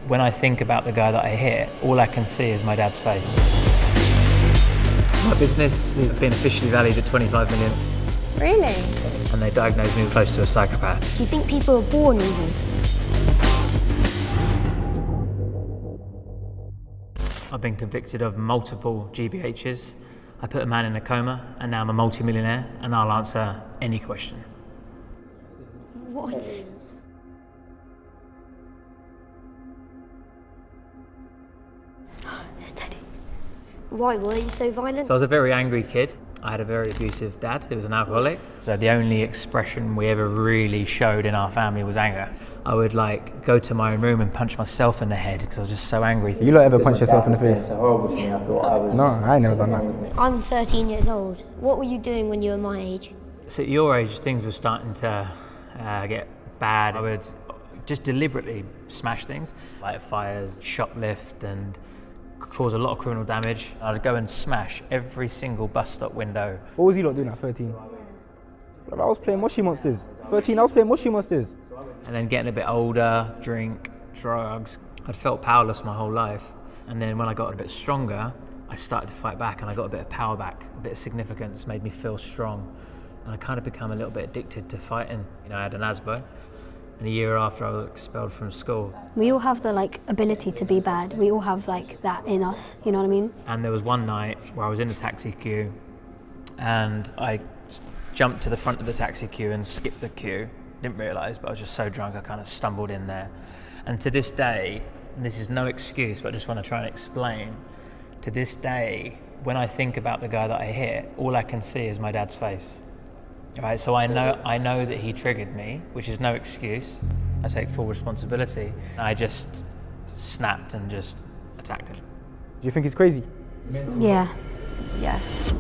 When I think about the guy that I hit, all I can see is my dad's face. My business has been officially valued at 25 million. Really? And they diagnosed me close to a psychopath. Do you think people are born evil? I've been convicted of multiple GBHs. I put a man in a coma, and now I'm a multi-millionaire, and I'll answer any question. What? It's Teddy. Why were you so violent? So I was a very angry kid. I had a very abusive dad who was an alcoholic. So the only expression we ever really showed in our family was anger. I would go to my own room and punch myself in the head because I was just so angry. You lot ever punch yourself in the face? So horrible to me. I thought I was. No, I ain't never done that. I'm 13 years old. What were you doing when you were my age? So at your age, things were starting to get bad. I would just deliberately smash things, light fires, shoplift, and cause a lot of criminal damage. I'd go and smash every single bus stop window. What was you lot doing at 13? I was playing Moshi Monsters. 13, I was playing Moshi Monsters. And then getting a bit older, drink, drugs. I'd felt powerless my whole life. And then when I got a bit stronger, I started to fight back and I got a bit of power back. A bit of significance made me feel strong. And I kind of became a little bit addicted to fighting. I had an ASBO. And a year after I was expelled from school. We all have the ability to be bad. We all have that in us, you know what I mean? And there was one night where I was in a taxi queue and I jumped to the front of the taxi queue and skipped the queue. Didn't realise, but I was just so drunk I kind of stumbled in there. And to this day, and this is no excuse, but I just want to try and explain, to this day, when I think about the guy that I hit, all I can see is my dad's face. Right, so I know that he triggered me, which is no excuse. I take full responsibility. I just snapped and just attacked him. Do you think he's crazy? Yeah. Yes.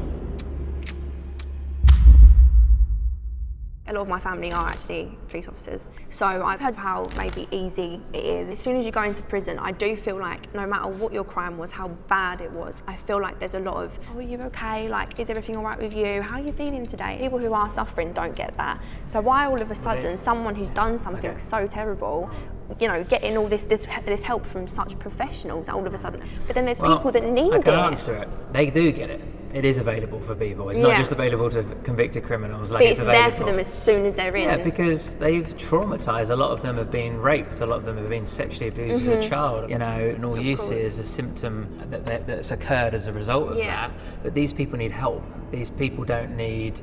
A lot of my family are actually police officers, so I've heard how maybe easy it is. As soon as you go into prison, I do feel like no matter what your crime was, how bad it was, I feel like there's a lot of, oh, are you okay? Is everything all right with you? How are you feeling today? People who are suffering don't get that. So why all of a sudden someone who's done something so terrible, getting all this help from such professionals all of a sudden? But then there's people that need it. I can answer it. They do get it. It is available for people. It's not just available to convicted criminals. But it's there for them as soon as they're in. Yeah, because they've traumatized. A lot of them have been raped. A lot of them have been sexually abused as a child. And all you see is a symptom that's occurred as a result of that. But these people need help. These people don't need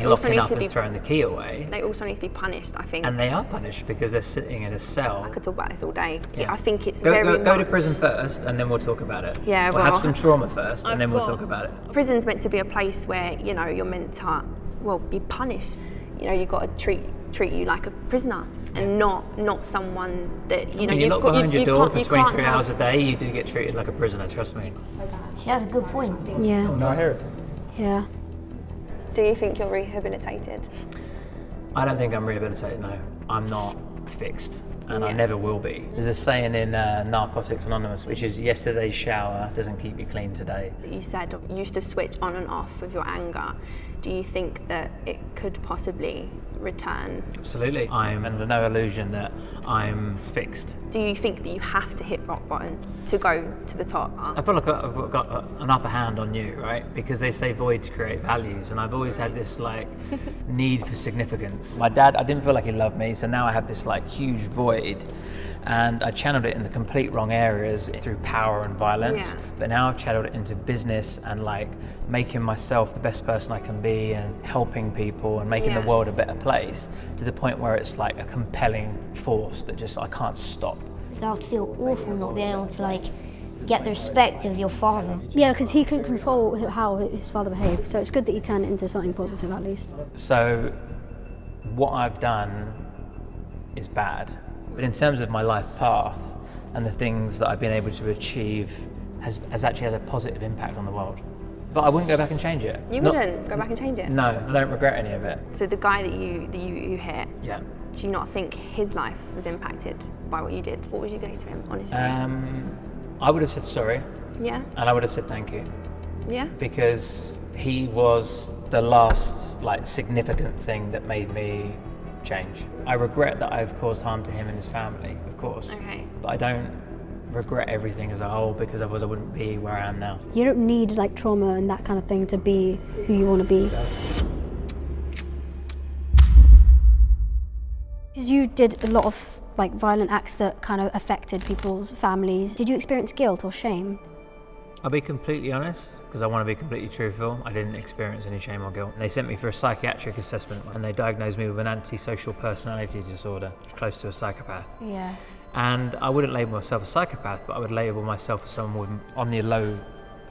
locking up and throwing the key away. They also need to be punished, I think. And they are punished because they're sitting in a cell. I could talk about this all day. Yeah. I think it's go to prison first, and then we'll talk about it. Yeah, we'll have some trauma first, and then we'll talk about it. Prison's meant to be a place where you're meant to be punished. You've got to treat you like a prisoner and not someone that you're locked behind your door for 23 hours a day. You do get treated like a prisoner. Trust me. She has a good point. Yeah. No, I hear it. Yeah. Do you think you're rehabilitated? I don't think I'm rehabilitated, no. I'm not fixed, and I never will be. There's a saying in Narcotics Anonymous, which is, yesterday's shower doesn't keep you clean today. You said you used to switch on and off with your anger. Do you think that it could possibly return? Absolutely. I'm under no illusion that I'm fixed. Do you think that you have to hit rock bottom to go to the top? I feel like I've got an upper hand on you, right? Because they say voids create values, and I've always had this need for significance. My dad, I didn't feel like he loved me, so now I have this huge void, and I channeled it in the complete wrong areas through power and violence. But now I've channeled it into business and making myself the best person I can be and helping people and making the world a better place, to the point where it's a compelling force that just I can't stop. You have to feel awful not being able to get the respect of your father. Yeah, because he couldn't control how his father behaved, so it's good that he turned it into something positive at least. So what I've done is bad, but in terms of my life path and the things that I've been able to achieve has actually had a positive impact on the world. But I wouldn't go back and change it. You wouldn't go back and change it? No, I don't regret any of it. So the guy that you hit, yeah. Do you not think his life was impacted by what you did? What would you say to him, honestly? I would have said sorry. Yeah. And I would have said thank you. Yeah. Because he was the last significant thing that made me change. I regret that I've caused harm to him and his family, of course. Okay. But I don't regret everything as a whole, because otherwise I wouldn't be where I am now. You don't need like trauma and that kind of thing to be who you want to be. Because you did a lot of like violent acts that kind of affected people's families. Did you experience guilt or shame? I'll be completely honest, because I want to be completely truthful. I didn't experience any shame or guilt. They sent me for a psychiatric assessment and they diagnosed me with an antisocial personality disorder, close to a psychopath. Yeah. And I wouldn't label myself a psychopath, but I would label myself as someone on the low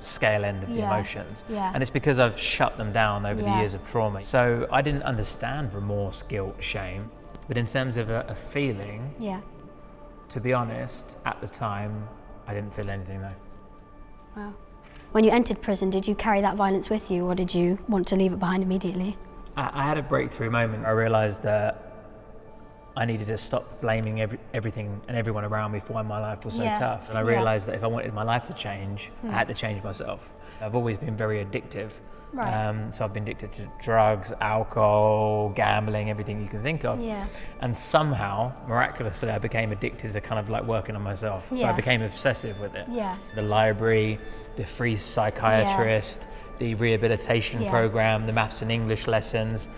scale end of the emotions. Yeah. And it's because I've shut them down over the years of trauma. So I didn't understand remorse, guilt, shame. But in terms of a feeling, to be honest, at the time, I didn't feel anything though. Wow. When you entered prison, did you carry that violence with you, or did you want to leave it behind immediately? I had a breakthrough moment. I realised that I needed to stop blaming everything and everyone around me for why my life was so tough. And I realised that if I wanted my life to change, I had to change myself. I've always been very addictive. Right. So I've been addicted to drugs, alcohol, gambling, everything you can think of. Yeah. And somehow, miraculously, I became addicted to kind of like working on myself. So I became obsessive with it. Yeah. The library, the free psychiatrist, the rehabilitation program, the maths and English lessons,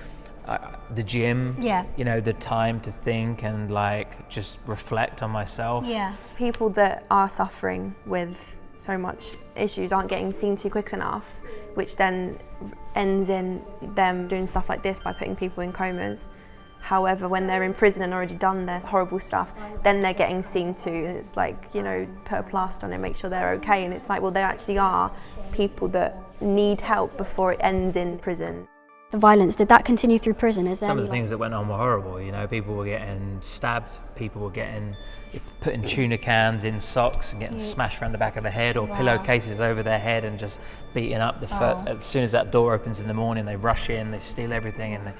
the gym, you know, the time to think and like just reflect on myself. Yeah. People that are suffering with so much issues aren't getting seen to quick enough, which then ends in them doing stuff like this by putting people in comas. However, when they're in prison and already done their horrible stuff, then they're getting seen to, and it's like, you know, put a plaster on it, make sure they're okay. And it's like, well, there actually are people that need help before it ends in prison. The violence, did that continue through prison? Is there Some of any, the things that went on were horrible, you know, people were getting stabbed, people were getting put in tuna cans in socks and getting smashed around the back of the head, or pillowcases over their head and just beating up the foot. As soon as that door opens in the morning, they rush in, they steal everything and they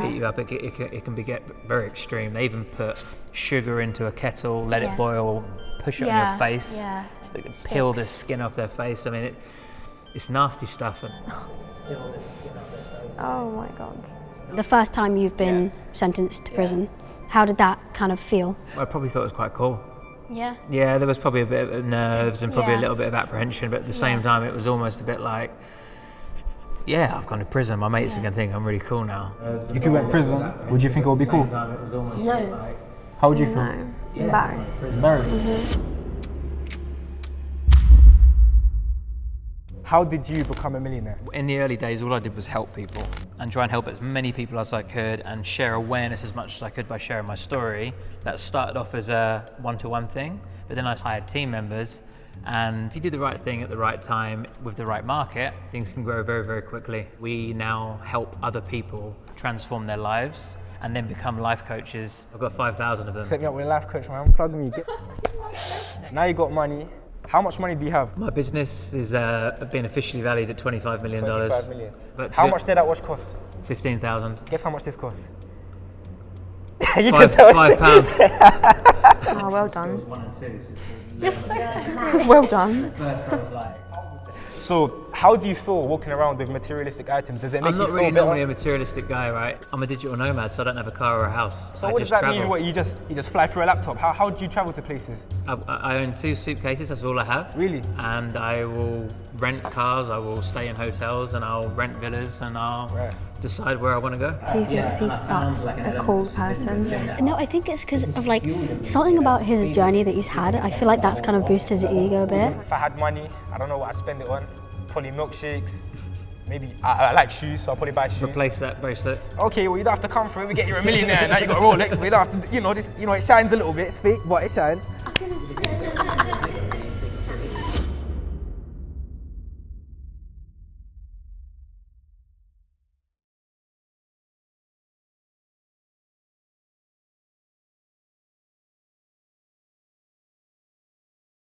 beat you up. It can get very extreme. They even put sugar into a kettle, let it boil, push it on your face, so they can peel the skin off their face. I mean, it's nasty stuff. And peel the skin off their face. Oh my God. the first time you've been sentenced to prison, how did that kind of feel? I probably thought it was quite cool. Yeah. Yeah, there was probably a bit of nerves and probably a little bit of apprehension, but at the same time it was almost a bit like, yeah, I've gone to prison, my mates are going to think I'm really cool now. If you went to prison, would you think it would be cool? No. How would you feel? No. Embarrassed. Embarrassed? How did you become a millionaire? In the early days, all I did was help people and try and help as many people as I could and share awareness as much as I could by sharing my story. That started off as a one-to-one thing, but then I hired team members, and if you do the right thing at the right time with the right market, things can grow very, very quickly. We now help other people transform their lives and then become life coaches. I've got 5,000 of them. Set me up with a life coach, man. I'm proud of me. Now you got money. How much money do you have? My business is being officially valued at $25 million. 25 million. But How much did that watch cost? 15,000. Guess how much this costs? You can tell £5. Oh, well done. One and two. You're so Well done. First I was like, So, how do you feel walking around with materialistic items? Does it make I'm you not feel really better? normally a materialistic guy, right? I'm a digital nomad, so I don't have a car or a house. So I what does just that mean? travel. What, you just fly through a laptop? How do you travel to places? I own 2 suitcases, that's all I have. Really? And I will rent cars, I will stay in hotels, and I'll rent villas, and I'll decide where I want to go. He thinks he's such a cool person. No, I think it's because of like something about his journey that he's had. I feel like that's kind of boosted his ego a bit. If I had money, I don't know what I'd spend it on. Probably milkshakes. Maybe I like shoes, so I'll probably buy shoes. Replace that bracelet. Okay, well you don't have to come for it. We get you a millionaire. Now you got a Rolex. But you don't have to. You know this. You know it shines a little bit. It's fake, but it shines.